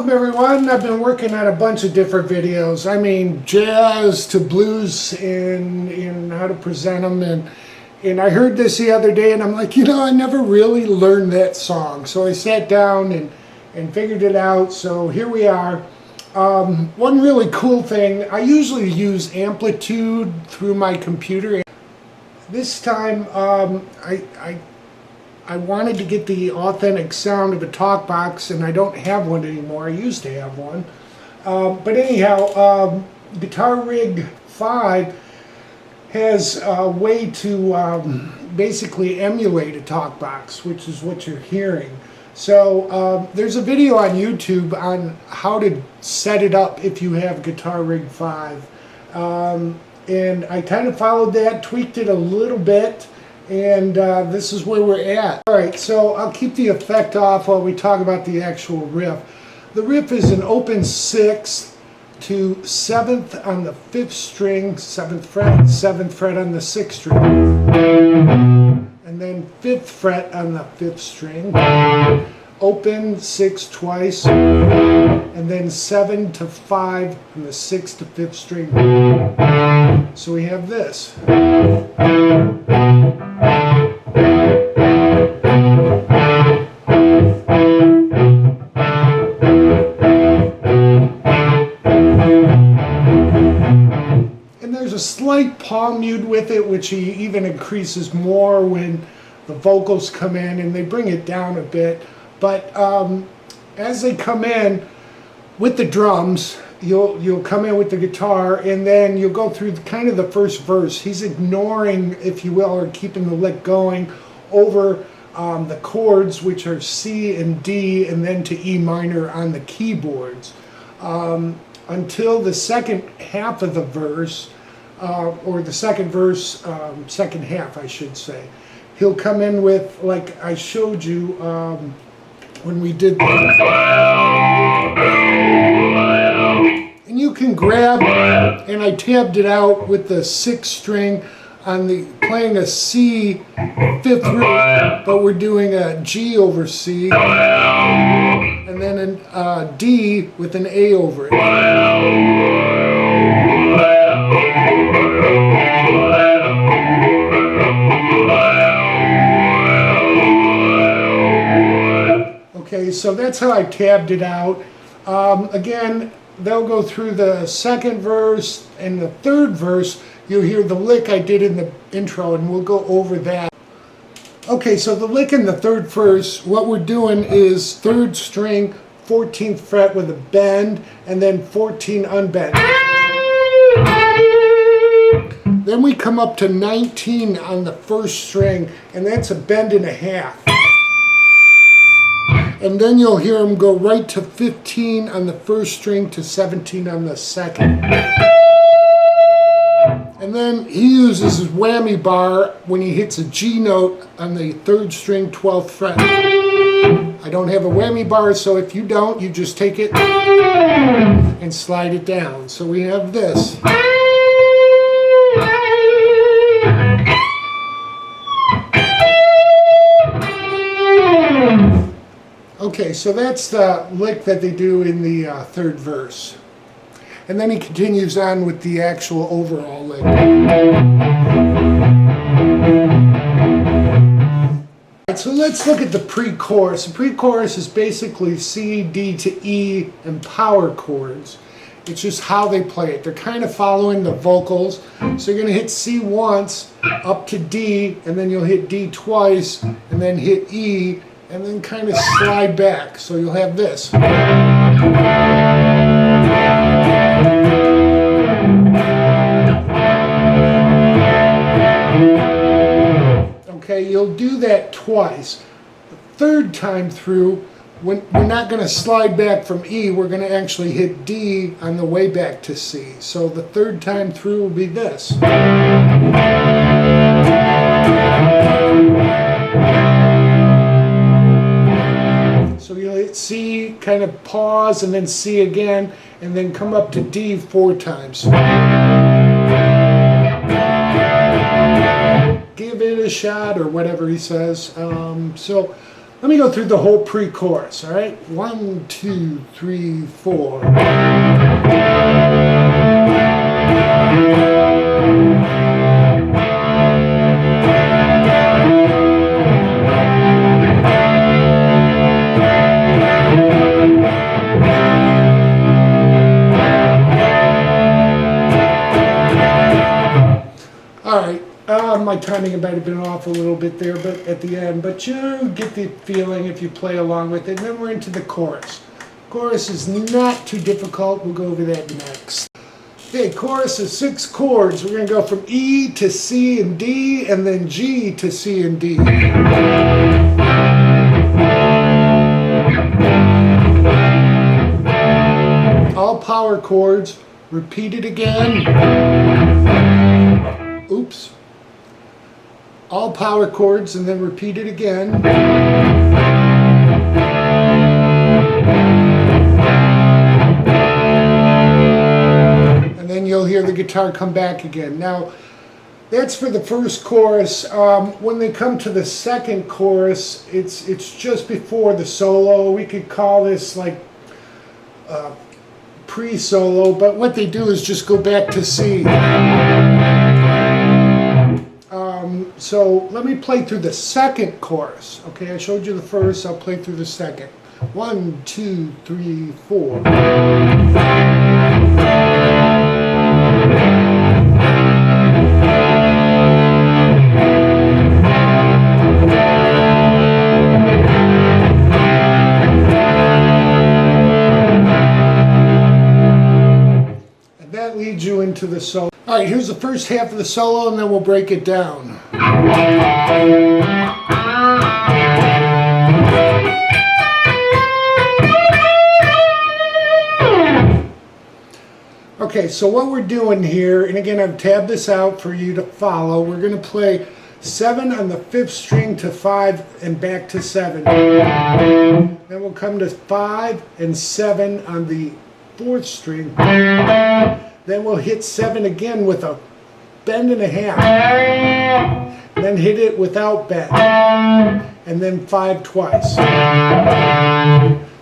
Welcome everyone. I've been working on a bunch of different videos. I mean, jazz to blues and how to present them. And I heard this the other day and I'm like, I never really learned that song. So I sat down and figured it out. So here we are. One really cool thing, I usually use amplitude through my computer. This time I wanted to get the authentic sound of a talk box, and I don't have one anymore. I used to have one. But anyhow, Guitar Rig 5 has a way to basically emulate a talk box, which is what you're hearing. So there's a video on YouTube on how to set it up if you have Guitar Rig 5. And I kind of followed that, tweaked it a little bit, and this is where we're at. Alright, so I'll keep the effect off while we talk about the actual riff. The riff is an open 6th to 7th on the 5th string, 7th fret, 7th fret on the 6th string, and then 5th fret on the 5th string, open 6 twice, and then 7 to 5 on the 6th to 5th string. So we have this. There's a slight palm mute with it, which he even increases more when the vocals come in, and they bring it down a bit. But as they come in with the drums, you'll come in with the guitar, and then you'll go through kind of the first verse. He's ignoring, if you will, or keeping the lick going over the chords, which are C and D, and then to E minor on the keyboards, until the second half of the verse. Or the second verse, second half I should say. He'll come in with, like I showed you when we did that. And you can grab, and I tabbed it out with the 6th string on the, playing a C 5th root, but we're doing a G over C, and then a D with an A over it. Okay, so that's how I tabbed it out. Again, they'll go through the second verse and the third verse. You'll hear the lick I did in the intro, and we'll go over that. Okay, so the lick in the third verse, what we're doing is 3rd string, 14th fret with a bend, and then 14 unbent. Then we come up to 19 on the 1st string, and that's a bend and a half. And then you'll hear him go right to 15 on the 1st string to 17 on the 2nd. And then he uses his whammy bar when he hits a G note on the 3rd string, 12th fret. I don't have a whammy bar, so if you don't, you just take it and slide it down. So we have this. Okay, so that's the lick that they do in the 3rd verse. And then he continues on with the actual overall lick. Alright, so let's look at the pre-chorus. The pre-chorus is basically C, D to E, and power chords. It's just how they play it. They're kind of following the vocals. So you're going to hit C once, up to D, and then you'll hit D twice, and then hit E, and then kind of slide back. So you'll have this. Okay, you'll do that twice. The 3rd time through, we're not going to slide back from E, we're going to actually hit D on the way back to C. So the 3rd time through will be this. So you'll hit C, kind of pause, and then C again, and then come up to D 4 times. Give it a shot, or whatever he says. So Let me go through the whole pre-chorus, all right? 1, 2, 3, 4. All right. My timing might have been off a little bit there, but at the end, but you get the feeling if you play along with it. And then we're into the chorus. Chorus is not too difficult. We'll go over that next. Okay, chorus is 6 chords. We're going to go from E to C and D, and then G to C and D. All power chords. Repeat it again. Oops. All power chords, and then repeat it again. And then you'll hear the guitar come back again. Now, that's for the first chorus. When they come to the second chorus, it's just before the solo. We could call this like pre-solo, but what they do is just go back to C. So let me play through the second chorus. Okay, I showed you the first, I'll play through the second. 1, 2, 3, 4. And that leads you into the solo. All right, here's the first half of the solo, and then we'll break it down. Okay, so what we're doing here, and again, I've tabbed this out for you to follow. We're going to play 7 on the 5th string to 5 and back to 7. Then we'll come to 5 and 7 on the 4th string. Then we'll hit 7 again with a bend and a half. And then hit it without bend. And then 5 twice.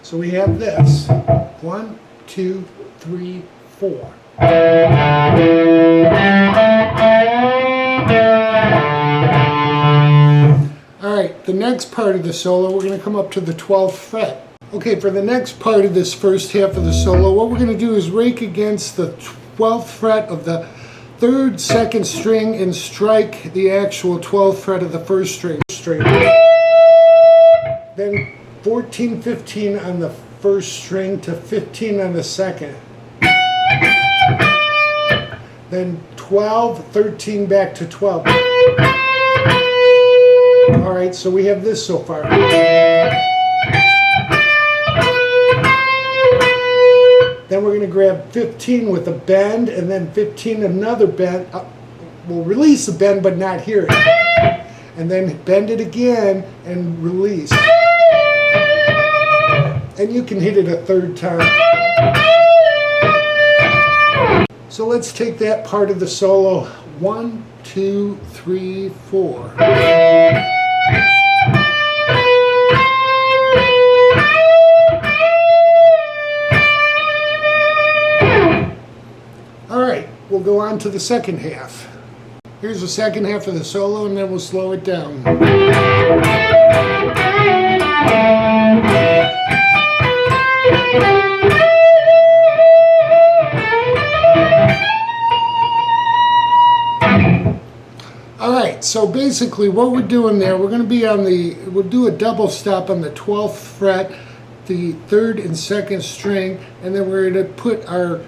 So we have this. 1, 2, 3, 4. Alright, the next part of the solo, we're going to come up to the 12th fret. Okay, for the next part of this first half of the solo, what we're going to do is rake against the 12th fret of the 3rd, 2nd string and strike the actual 12th fret of the 1st string. Then 14, 15 on the 1st string to 15 on the 2nd. Then 12, 13 back to 12. Alright, so we have this so far. Then we're going to grab 15 with a bend, and then 15 another bend. We'll release the bend but not hear it. And then bend it again and release. And you can hit it a 3rd time. So let's take that part of the solo. 1, 2, 3, 4. Alright, we'll go on to the second half. Here's the second half of the solo, and then we'll slow it down. Alright, so basically what we're doing there, we're going to be on we'll do a double stop on the 12th fret, the 3rd and 2nd string, and then we're going to put our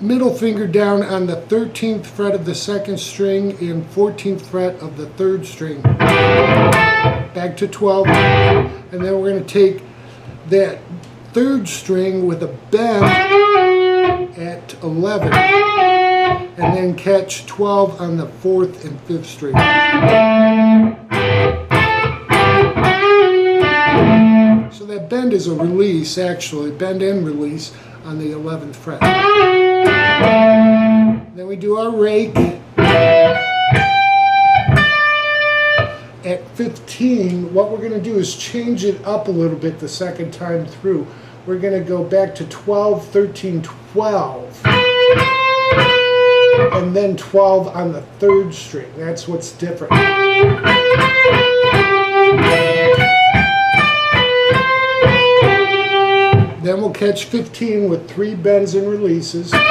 middle finger down on the 13th fret of the 2nd string and 14th fret of the 3rd string. Back to 12. And then we're going to take that 3rd string with a bend at 11. And then catch 12 on the 4th and 5th string. So that bend is a release, actually, bend and release on the 11th fret. Then we do our rake. at 15, what we're going to do is change it up a little bit the second time through. We're going to go back to 12, 13, 12. And then 12 on the third string. That's what's different. Then we'll catch 15 with 3 bends and releases. And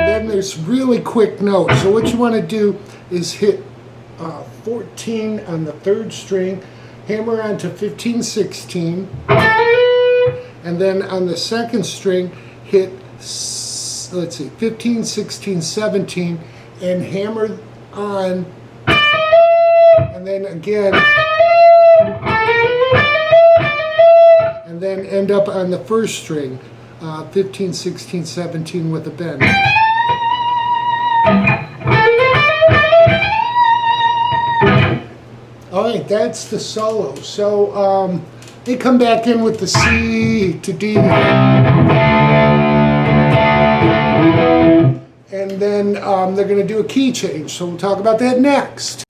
then there's really quick notes. So what you want to do is hit 14 on the third string, hammer onto 15, 16, and then on the second string hit, let's see, 15, 16, 17, and hammer on, and then again, and then end up on the first string, 15, 16, 17 with a bend. Alright, that's the solo. So they come back in with the C to D. And then they're going to do a key change. So we'll talk about that next.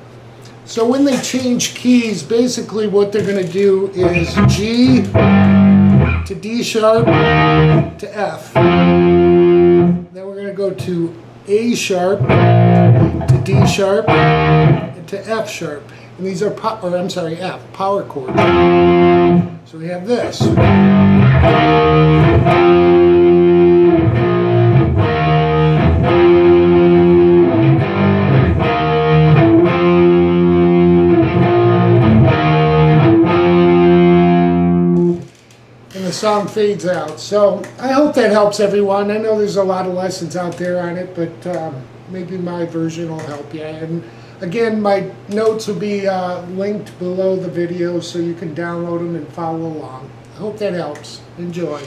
So when they change keys, basically what they're going to do is G to D sharp to F. Then we're going to go to A sharp to D sharp and to F sharp. And these are, F, power chords. So we have this. And the song fades out. So I hope that helps everyone. I know there's a lot of lessons out there on it, but maybe my version will help you. And again, my notes will be linked below the video so you can download them and follow along. I hope that helps. Enjoy.